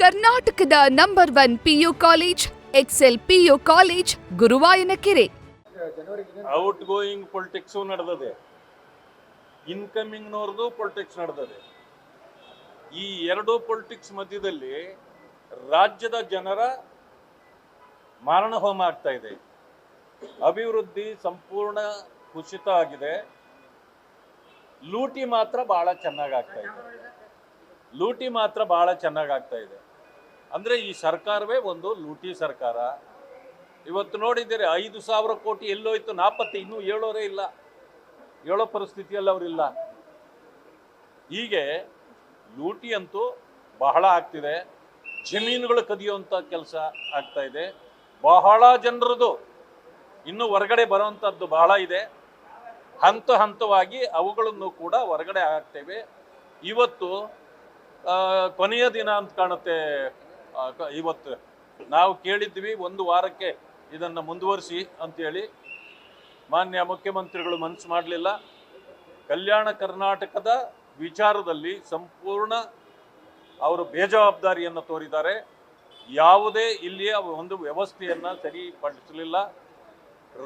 ಕರ್ನಾಟಕದ number 1 PU college Excel PU college Guruvayanakere. Outgoing politics ನಡೆದಿದೆ, ಇನ್ಕಮಿಂಗ್ನವ್ರದ್ದು ಪೊಲಿಟಿಕ್ಸ್ ನಡೆದಿದೆ. ಈ ಎರಡೂ ಪೊಲಿಟಿಕ್ಸ್ ಮಧ್ಯದಲ್ಲಿ ರಾಜ್ಯದ ಜನರ ಮಾರಣಹೋಮ ಆಗ್ತಾ ಇದೆ. ಅಭಿವೃದ್ಧಿ ಸಂಪೂರ್ಣ ಕುಸಿತ ಆಗಿದೆ. ಲೂಟಿ ಮಾತ್ರ ಬಹಳ ಚೆನ್ನಾಗಿ ಆಗ್ತಾ ಇದೆ. ಅಂದ್ರೆ ಈ ಸರ್ಕಾರವೇ ಒಂದು ಲೂಟಿ ಸರ್ಕಾರ. ಇವತ್ತು ನೋಡಿದ್ದೀರಿ 5,000 ಕೋಟಿ ಎಲ್ಲೋಯ್ತು, ನಾಪತ್ತೆ, ಇನ್ನೂ ಹೇಳೋರೇ ಇಲ್ಲ, ಹೇಳೋ ಪರಿಸ್ಥಿತಿಯಲ್ಲಿ ಅವರಿಲ್ಲ. ಹೀಗೆ ಲೂಟಿ ಅಂತೂ ಬಹಳ ಆಗ್ತಿದೆ. ಜಮೀನುಗಳು ಕದಿಯುವಂಥ ಕೆಲಸ ಆಗ್ತಾ ಇದೆ. ಬಹಳ ಜನರದು ಇನ್ನು ಹೊರಗಡೆ ಬರುವಂಥದ್ದು ಬಹಳ ಇದೆ. ಹಂತವಾಗಿ ಅವುಗಳನ್ನು ಕೂಡ ಹೊರಗಡೆ ಆಗ್ತೇವೆ. ಇವತ್ತು ಕೊನೆಯ ದಿನ ಅಂತ ಕಾಣುತ್ತೆ. ಇವತ್ತು ನಾವು ಕೇಳಿದ್ವಿ 1 ವಾರಕ್ಕೆ ಇದನ್ನು ಮುಂದುವರಿಸಿ ಅಂತೇಳಿ. ಮಾನ್ಯ ಮುಖ್ಯಮಂತ್ರಿಗಳು ಮನಸ್ಸು ಮಾಡಲಿಲ್ಲ. ಕಲ್ಯಾಣ ಕರ್ನಾಟಕದ ವಿಚಾರದಲ್ಲಿ ಸಂಪೂರ್ಣ ಅವರು ಬೇಜವಾಬ್ದಾರಿಯನ್ನು ತೋರಿದ್ದಾರೆ. ಯಾವುದೇ ಇಲ್ಲಿಯ ಒಂದು ವ್ಯವಸ್ಥೆಯನ್ನು ಸರಿಪಡಿಸಲಿಲ್ಲ.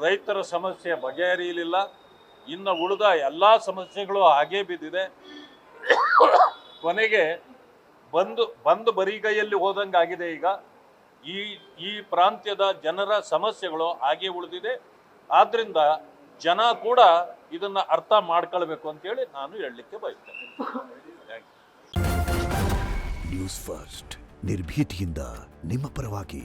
ರೈತರ ಸಮಸ್ಯೆ ಬಗೆಹರಿಯಲಿಲ್ಲ. ಇನ್ನು ಉಳಿದ ಎಲ್ಲ ಸಮಸ್ಯೆಗಳು ಹಾಗೇ ಬಿದ್ದಿದೆ. ಕೊನೆಗೆ ಬಂದು ಬರಿಗೈಯಲ್ಲಿ ಹೋದಂಗಾಗಿದೆ. ಈಗ ಈ ಪ್ರಾಂತ್ಯದ ಜನರ ಸಮಸ್ಯೆಗಳು ಹಾಗೆ ಉಳಿದಿದೆ. ಆದ್ರಿಂದ ಜನ ಕೂಡ ಇದನ್ನ ಅರ್ಥ ಮಾಡ್ಕೊಳ್ಬೇಕು ಅಂತೇಳಿ ನಾನು ಹೇಳಲಿಕ್ಕೆ ಬಯಸ್ತೇನೆ. ನ್ಯೂಸ್ ಫಸ್ಟ್ ನಿರ್ಭೀತಿಯಿಂದ ನಿಮ್ಮ ಪರವಾಗಿ.